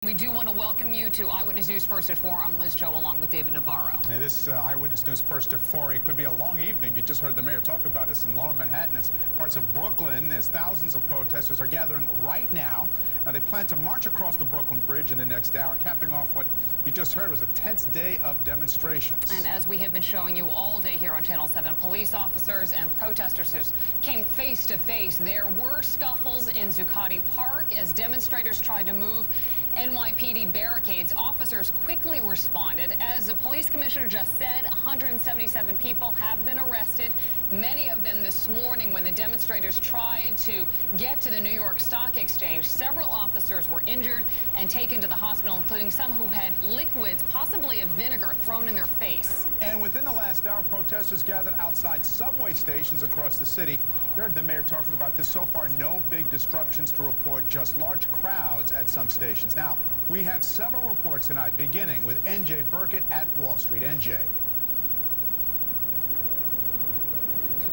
We do want to welcome you to Eyewitness News First at 4. I'm Liz Joe along with David Navarro. Hey, this Eyewitness News First at 4. It could be a long evening. You just heard the mayor talk about this in Lower Manhattan as parts of Brooklyn as thousands of protesters are gathering right now. Now, they plan to march across the Brooklyn Bridge in the next hour, capping off what you just heard was a tense day of demonstrations. And as we have been showing you all day here on Channel 7, police officers and protesters came face to face. There were scuffles in Zuccotti Park as demonstrators tried to move NYPD barricades. Officers quickly responded. As the police commissioner just said, 177 people have been arrested, many of them this morning when the demonstrators tried to get to the New York Stock Exchange. Several officers were injured and taken to the hospital, including some who had liquids, possibly of vinegar, thrown in their face. And within the last hour, protesters gathered outside subway stations across the city. You heard the mayor talking about this. So far, no big disruptions to report, just large crowds at some stations. Now, we have several reports tonight, beginning with NJ Burkett at Wall Street. NJ.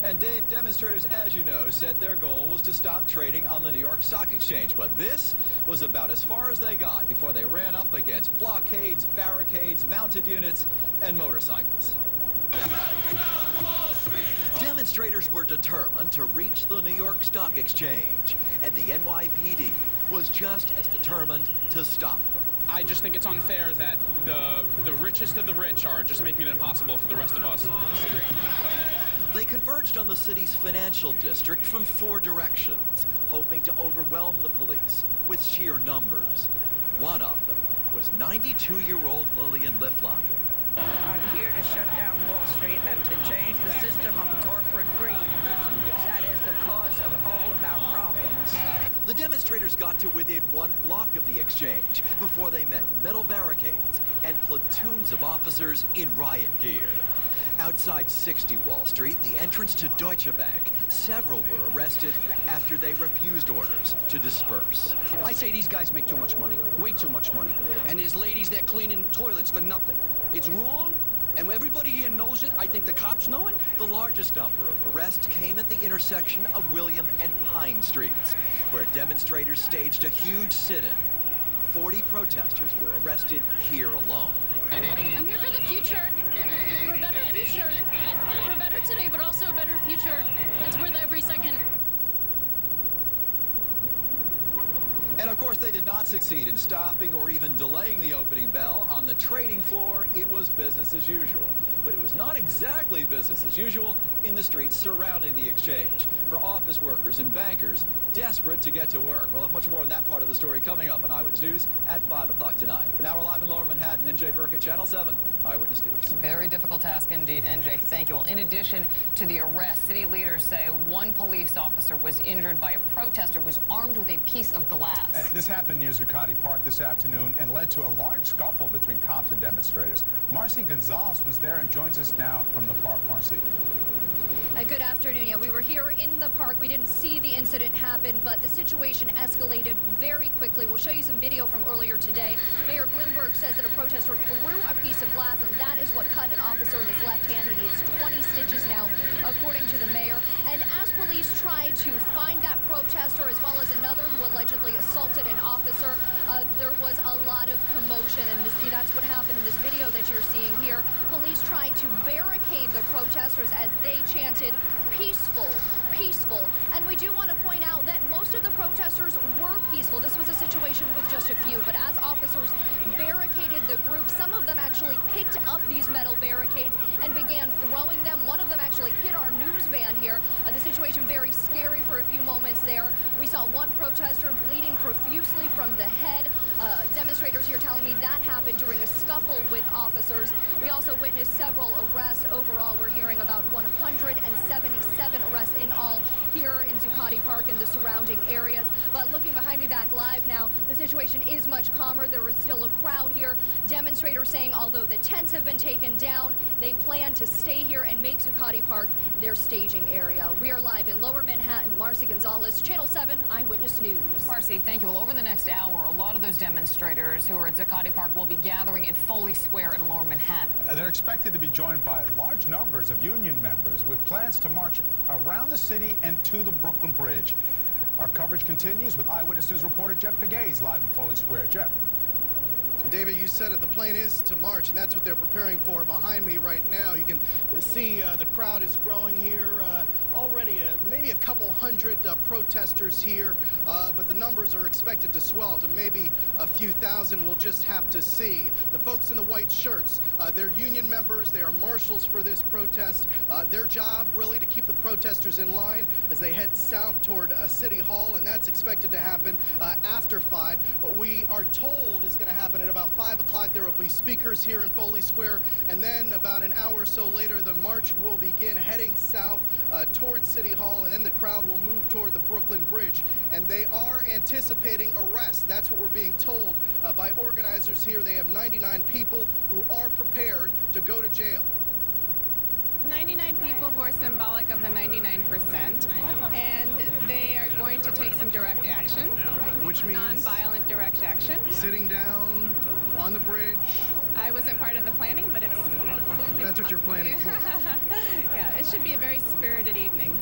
And Dave, demonstrators, as you know, said their goal was to stop trading on the New York Stock Exchange. But this was about as far as they got before they ran up against blockades, barricades, mounted units, and motorcycles. Demonstrators were determined to reach the New York Stock Exchange, and the NYPD was just as determined to stop them. I just think it's unfair that the richest of the rich are just making it impossible for the rest of us. They converged on the city's financial district from 4 directions, hoping to overwhelm the police with sheer numbers. One of them was 92-year-old Lillian Liflander. I'm here to shut down Wall Street and to change the system of corporate greed. That is the cause of all of our problems. The demonstrators got to within 1 block of the exchange before they met metal barricades and platoons of officers in riot gear. Outside 60 Wall Street, the entrance to Deutsche Bank, several were arrested after they refused orders to disperse. I say these guys make too much money, way too much money. And there's ladies there cleaning toilets for nothing. It's wrong, and everybody here knows it. I think the cops know it. The largest number of arrests came at the intersection of William and Pine Streets, where demonstrators staged a huge sit-in. 40 protesters were arrested here alone. I'm here for the future, for a better future, for a better today, but also a better future. It's worth every second. And of course, they did not succeed in stopping or even delaying the opening bell. On the trading floor, it was business as usual. But it was not exactly business as usual in the streets surrounding the exchange for office workers and bankers desperate to get to work. We'll have much more on that part of the story coming up on Eyewitness News at 5 o'clock tonight. For now, we're live in Lower Manhattan. NJ Burkett, Channel 7, Eyewitness News. Very difficult task indeed. NJ, thank you. Well, in addition to the arrest, city leaders say one police officer was injured by a protester who was armed with a piece of glass. This happened near Zuccotti Park this afternoon and led to a large scuffle between cops and demonstrators. Marcy Gonzalez was there and joins us now from the park. Marcy. Good afternoon. Yeah, we were here in the park. We didn't see the incident happen, but the situation escalated very quickly. We'll show you some video from earlier today. Mayor Bloomberg says that a protester threw a piece of glass, and that is what cut an officer in his left hand. He needs 20 stitches now, according to the mayor. And as police tried to find that protester, as well as another who allegedly assaulted an officer, there was a lot of commotion, and that's what happened in this video that you're seeing here. Police tried to barricade the protesters as they chanted, "Peaceful, peaceful." And we do want to point out that most of the protesters were peaceful. This was a situation with just a few, but as officers barricaded the group, some of them actually picked up these metal barricades and began throwing them. One of them actually hit our news van here. The situation very scary for a few moments there. We saw one protester bleeding profusely from the head. Demonstrators here telling me that happened during a scuffle with officers. We also witnessed several arrests. Overall, we're hearing about 177 arrests in all here in Zuccotti Park and the surrounding areas. But looking behind me back live now, the situation is much calmer. There is still a crowd here. Demonstrators saying although the tents have been taken down, they plan to stay here and make Zuccotti Park their staging area. We are live in Lower Manhattan. Marcy Gonzalez, Channel 7 Eyewitness News. Marcy, thank you. Well, over the next hour, a lot of those demonstrators who are at Zuccotti Park will be gathering in Foley Square in Lower Manhattan. They're expected to be joined by large numbers of union members with plans to march around the city and to the Brooklyn Bridge. Our coverage continues with Eyewitness News reporter Jeff Pegues live in Foley Square. Jeff. And David, you said it, the plan is to march, and that's what they're preparing for behind me right now. You can see the crowd is growing here. Already maybe a couple hundred protesters here, but the numbers are expected to swell to maybe a few thousand. We'll just have to see. The folks in the white shirts, they're union members. They are marshals for this protest. Their job really to keep the protesters in line as they head south toward City Hall, and that's expected to happen after 5. But we are told is going to happen at about 5 o'clock. There will be speakers here in Foley Square, and then about an hour or so later, the march will begin heading south towards City Hall, and then the crowd will move toward the Brooklyn Bridge. And they are anticipating arrest. That's what we're being told by organizers here. They have 99 people who are prepared to go to jail. 99 people who are symbolic of the 99%, and they are going to take some direct action. Which means? Non-violent direct action. Sitting down on the bridge. I wasn't part of the planning, but it's That's what you're planning for. Yeah, it should be a very spirited evening.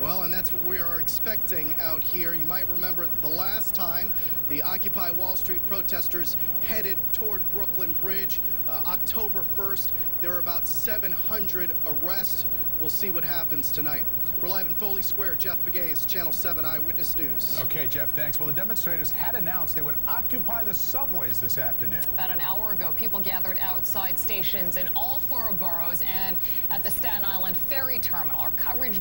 Well, and that's what we are expecting out here. You might remember the last time the Occupy Wall Street protesters headed toward Brooklyn Bridge, October 1st. There were about 700 arrests. We'll see what happens tonight. We're live in Foley Square. Jeff Pegues, Channel 7 Eyewitness News. Okay, Jeff, thanks. Well, the demonstrators had announced they would occupy the subways this afternoon. About an hour ago, people gathered outside stations in all 4 boroughs and at the Staten Island Ferry Terminal. Our coverage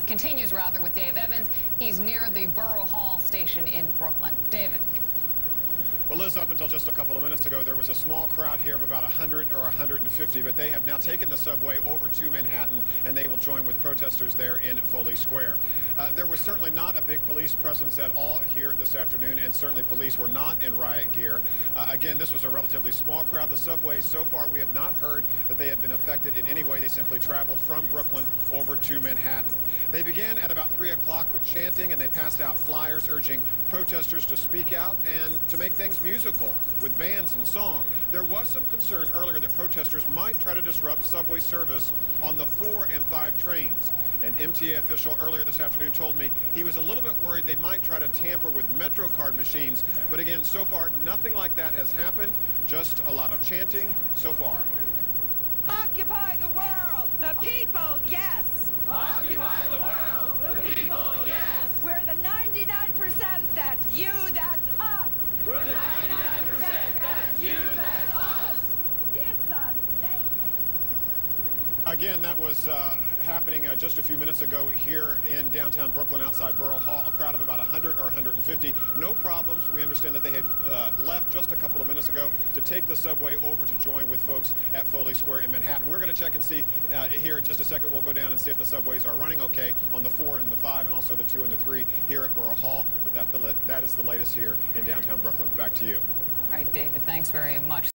continues with Dave Evans. He's near the Borough Hall station in Brooklyn. David. Well, Liz, up until just a couple of minutes ago, there was a small crowd here of about 100 or 150, but they have now taken the subway over to Manhattan, and they will join with protesters there in Foley Square. There was certainly not a big police presence at all here this afternoon, and certainly police were not in riot gear. Again, this was a relatively small crowd. The subways, so far, we have not heard that they have been affected in any way. They simply traveled from Brooklyn over to Manhattan. They began at about 3 o'clock with chanting, and they passed out flyers urging protesters to speak out and to make things musical with bands and song. There was some concern earlier that protesters might try to disrupt subway service on the 4 and 5 trains. An MTA official earlier this afternoon told me he was a little bit worried they might try to tamper with MetroCard machines. But again, so far, nothing like that has happened. Just a lot of chanting so far. Occupy the world, the people, yes. Occupy the world, the people, yes. We're the 99%, that's you, that's us. We're the 99%, that's you, that's us. Diss us, they can. Again, that was happening just a few minutes ago here in downtown Brooklyn outside Borough Hall. A crowd of about 100 or 150. No problems. We understand that they had left just a couple of minutes ago to take the subway over to join with folks at Foley Square in Manhattan. We're going to check and see here in just a second. We'll go down and see if the subways are running okay on the 4 and the 5 and also the 2 and the 3 here at Borough Hall. But that is the latest here in downtown Brooklyn. Back to you. All right, David, thanks very much.